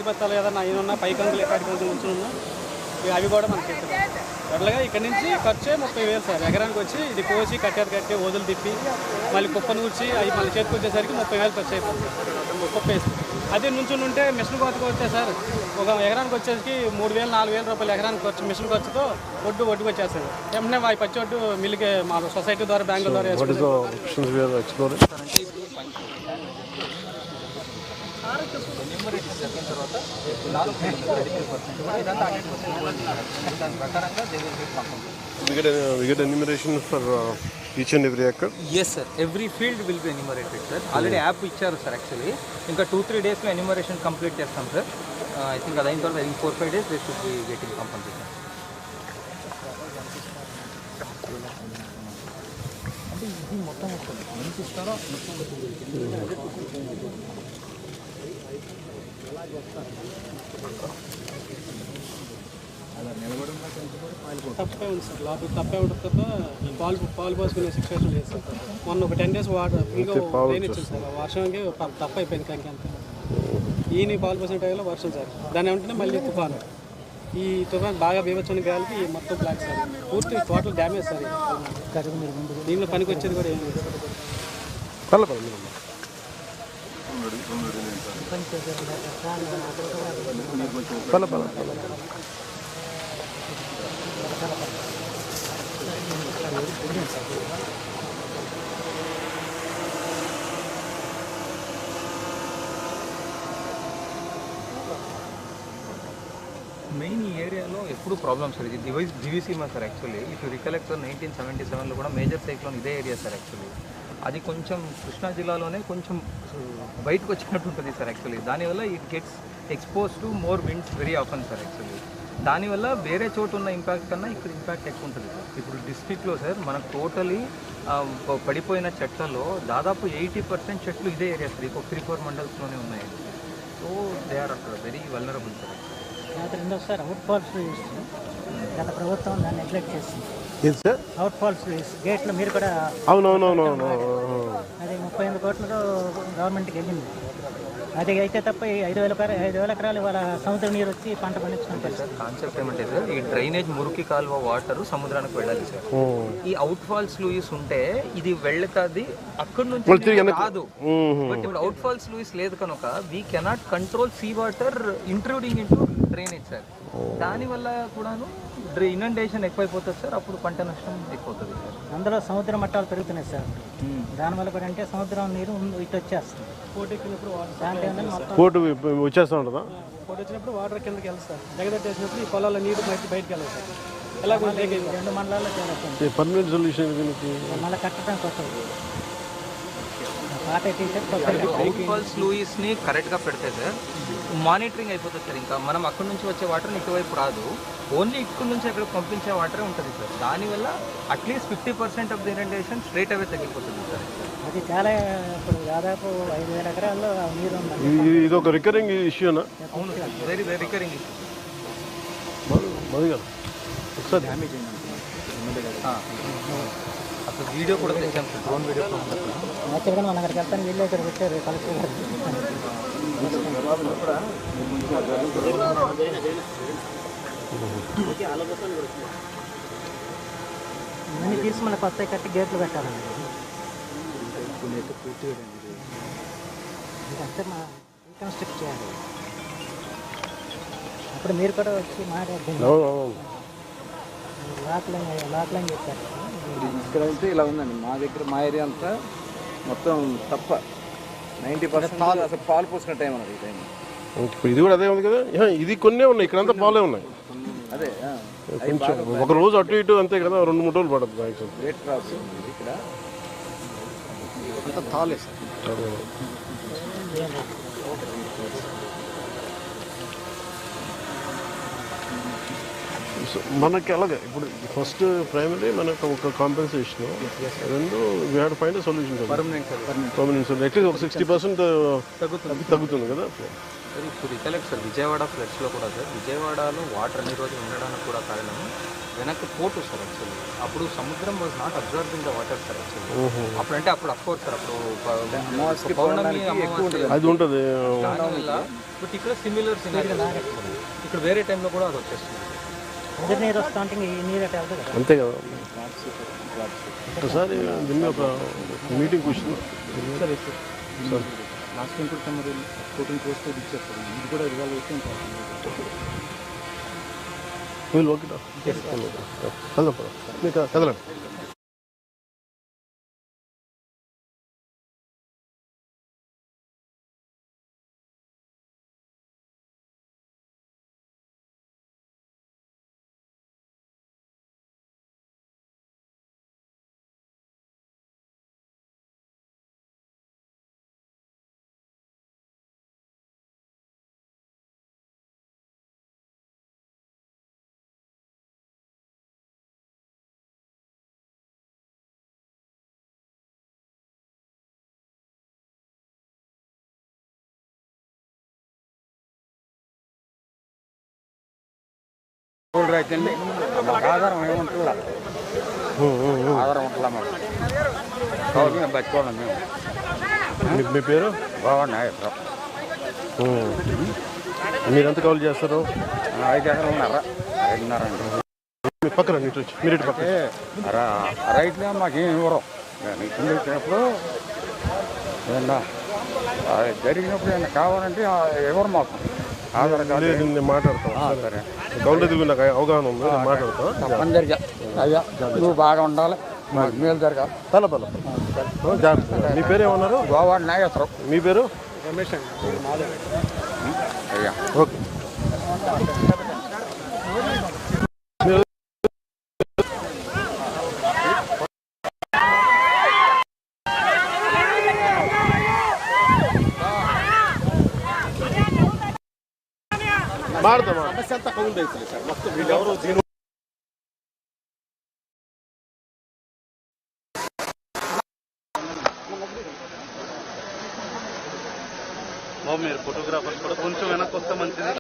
బత్తాలు ఏదన్నా అయిన ఉన్నా పై కంకులు ఎక్కడి కంకులు ఉంచున్నా అవి కూడా మనకి టోటల్గా ఇక్కడ నుంచి ఖర్చే 30,000 సార్. ఎకరానికి వచ్చి ఇది కోసి కట్టి వదులు తిప్పి మళ్ళీ కుప్పను కూర్చి అవి మళ్ళీ చేతికి వచ్చేసరికి 30,000 ఖర్చు అయిపోతుంది కుప్ప వేసి. అదే నుంచుని ఉంటే మిషన్ కోతకు వస్తే సార్ ఒక ఎకరానికి వచ్చేసరికి 3,000-4,000 రూపాయలు ఎకరానికి ఖర్చు మిషన్ ఖర్చుతో ఒడ్డుకు వచ్చేస్తుంది. వెంటనే అవి పచ్చి ఒడ్డు మిల్లుకి మా సొసైటీ ద్వారా బ్యాంకుల ద్వారా We get enumeration for each and every acre? Yes sir, every field will be enumerated sir. Already app icharu sir actually. Inka 2-3 days lo enumeration complete chestam sir. I think adain tarvata 4-5 days they should be getting compensation. అంటే ఇది మొత్తం వస్తుంది ఎంత ఇస్తారో తప్పే ఉంది sir. లోపల తప్పే ఉంటుంది తప్ప పాలు పోసుకునే సిచ్యువేషన్ లేదు సార్. మొన్న ఒక 10 days వాటర్ ఇంకా రెయిన్ ఇచ్చింది సార్. వర్షంకి తప్ప అయిపోయింది కంకంతా. ఈయన పాలు పోసిన టైంలో వర్షం సార్. దాని వెంటనే మళ్ళీ తుఫాను. ఈ తుఫాన్ బాగా బీభత్సమైన గాలికి మొత్తం బ్లాక్ సార్. పూర్తి టోటల్ డ్యామేజ్ సార్. దీనిలో పనికి వచ్చేది కూడా ఏం లేదు సార్. మెయిన్ ఈ ఏరియాలో ఎప్పుడు ప్రాబ్లమ్ సార్. ఇది Diviseema sir actually. If you recollect sir 1977లో కూడా మేజర్ సైక్లోన్ ఇదే ఏరియా సార్ యాక్చువల్లీ. అది కొంచెం కృష్ణా జిల్లాలోనే కొంచెం బయటకు వచ్చినట్టు ఉంటుంది సార్ యాక్చువల్లీ. దానివల్ల it gets expose to more winds very often sir actually. దానివల్ల వేరే చోటు ఉన్న ఇంపాక్ట్ కన్నా ఇక్కడ ఇంపాక్ట్ ఎక్కువ ఉంటుంది సార్. ఇప్పుడు డిస్ట్రిక్ట్లో సార్ మనకు టోటలీ పడిపోయిన చెట్లలో దాదాపు 80% చెట్లు ఇదే ఏరియా సార్. ఇంకొక 3-4 మండల్స్లోనే ఉన్నాయి. So they are very vulnerable sir. రెండోసారి అవుట్ ఫాల్స్ గత ప్రభుత్వం దాన్ని నెగ్లెక్ట్ చేసింది. అవుట్ ఫాల్స్ గేట్లు మీరు కూడా అవునవునవునవును అది 38 కోట్లతో గవర్నమెంట్కి వెళ్ళింది. అది అయితే తప్ప 5,000 ఎకరాలు వాళ్ళ సముద్ర నీరు వచ్చి పంట పండించుకుంటారు సార్. కాన్సెప్ట్ ఏమంటే సార్ ఈ డ్రైనేజ్ మురికి కాలువ వాటర్ సముద్రానికి వెళ్ళాలి సార్. ఈ అవుట్ ఫాల్స్ లూయిస్ ఉంటే ఇది వెళ్తుంది అక్కడి నుంచి కాదు. బట్ ఇప్పుడు అవుట్ ఫాల్స్ లూయిస్ లేదు కనుక we cannot control sea water intruding into drainage sir. దానివల్ల కూడాను ఇనండేషన్ ఎక్కువైపోతుంది సార్. అప్పుడు పంట నష్టం ఎక్కువవుతుంది సార్. అందులో సముద్ర మట్టాలు పెరుగుతున్నాయి సార్. దానివల్ల కూడా అంటే సముద్రం నీరు ఇటు వచ్చేస్తుంది. పోటీ ఎక్కినప్పుడు వచ్చేస్తా ఉంటుందా? పోటీ వచ్చినప్పుడు వాటర్ కిందకి వెళ్తుంది సార్. దగ్గరేసినప్పుడు ఈ పొలాల నీరు బయటకు వెళ్ళదు సార్. ఎలా 2 మండలాల్లో చేరుతుంది. పర్మనెంట్ సొల్యూషన్ మళ్ళీ కట్టడానికి వస్తుంది. పాత అవుట్ ఫాల్స్ లూయిస్ని కరెక్ట్గా పెడితే సార్ మానిటరింగ్ అయిపోతుంది సార్. ఇంకా మనం అక్కడి నుంచి వచ్చే వాటర్ ఇటువైపు రాదు. ఓన్లీ ఇక్కడ నుంచి అక్కడ పంపించే వాటరే ఉంటుంది సార్. దానివల్ల at least 50% of the irrigation straight away తగ్గిపోతుంది సార్. అది చాలా ఇప్పుడు దాదాపు 5,000 ఎకరాల్లో నీరు ఉంది. ఇది ఒక రికరింగ్ ఇష్యూనా? అవును sir, very very recurring issue. ఒకసారి డ్యామేజ్ అయింది అసలు వీడియో కూడా తెచ్చాం సార్. డ్రోన్ వీడియో యాక్చువల్గా మన అక్కడికి వెళ్తాను వీళ్ళు ఇక్కడ పెట్టారు కలెక్టర్ గారు. ఇవన్నీ తీసి మళ్ళీ కొత్త కట్టి గేట్లు పెట్టాలండి. ఇదంతా మా రీకన్స్ట్రక్ట్ చేయాలి. అప్పుడు మీరు కూడా వచ్చి మాట్లాడుతుంది లాక్లైన్ చెప్పారు. ఇక్కడ అయితే ఇలా ఉందండి. మా దగ్గర మా ఏరియా అంతా మొత్తం తప్ప 90% అసలు పాలు పోసుకున్న టైం అన్నది ఈ టైం. ఇది కూడా అదే ఉంది కదా. ఇది కొన్నే ఉన్నాయి, ఇక్కడంతా పాలే ఉన్నాయి. అదే కొంచెం ఒక రోజు అటు ఇటు అంతే కదా, 2-3 రోజులు పడుతుంది. రేట్ క్రాప్స్ ఇక్కడ అంతా తాలే సార్. మనకి అలాగే ఇప్పుడు ఫస్ట్ ప్రైమరీ మనకు ఒక కాంపెన్సేషన్, రెండు we had find solution. Permanent at least ఒక 60% తగ్గుతుంది కదా. సార్ ఇప్పుడు రికలెక్ట్ సార్ విజయవాడ ఫ్లడ్స్లో కూడా సార్ విజయవాడలో వాటర్ అన్ని రోజులు ఉండడానికి కూడా కారణం వెనక్కి పోటు సార్ యాక్చువల్లీ అప్పుడు సముద్రం was not observing the water sir actually అప్పుడంటే అప్పుడు అఫ్కోర్స్ సార్ అప్పుడు పౌర్ణమి అమావాస్య అది ఉంటుంది. దానివల్ల బట్ ఇక్కడ సిమిలర్ సినారియో ఇక్కడ వేరే టైంలో కూడా అది వచ్చేస్తుంది. ఎదురు నీరు వస్తూ ఉంటే ఈ నీరు అట్లా వెళ్తుంది కదా. అంతే కదా. ఒకసారి దీన్ని ఒక మీటింగ్ కూర్చున్నాం సార్. లాస్ట్ టైం కూడా మరి 14 crores ఇచ్చారు సార్. ఇది కూడా ఇవాళ అయితే వీళ్ళు ఓకే కదలం మీకు కదలండి. రైతుల్ని మాకు ఆధారం ఏముంటుందా ఆధారం ఉంటుందా మాకు మేము బతుకోవడం మేము మీ పేరు బాగున్నాయి మీరెంత కౌలు చేస్తారు? 5 ఎకరాలు ఉన్నారా 5.5 అండి. మీ పక్కన ఇటు వచ్చి మీరు ఇటు పక్కన రైతులే మాకేం ఇవ్వరు ఇబ్బంది వచ్చినప్పుడు ఏమన్నా జరిగినప్పుడు ఏమన్నా కావాలంటే ఎవరు మాకు ఆధార్ కార్డు నేను మాట్లాడతాను. సరే కౌలు రైతులు నాకు అవగాహన ఉంది, నేను మాట్లాడతాను. తప్పనిసరిగా అయ్యా నువ్వు బాగా ఉండాలి మాకు మేలు జరగాలి. పల జాగ్రత్త. మీ పేరు ఏమన్నారు? గోవా నాగేశ్వరం. మీ పేరు? రమేష్ అండి. అయ్యా ఓకే. మారుతామా సమస్య అంతా కౌలు రైతులే సార్. మొత్తం వీళ్ళెవరో దీని మీరు ఫోటోగ్రాఫర్స్ కూడా కొంచెం వెనక్కి వస్తే మంచిది.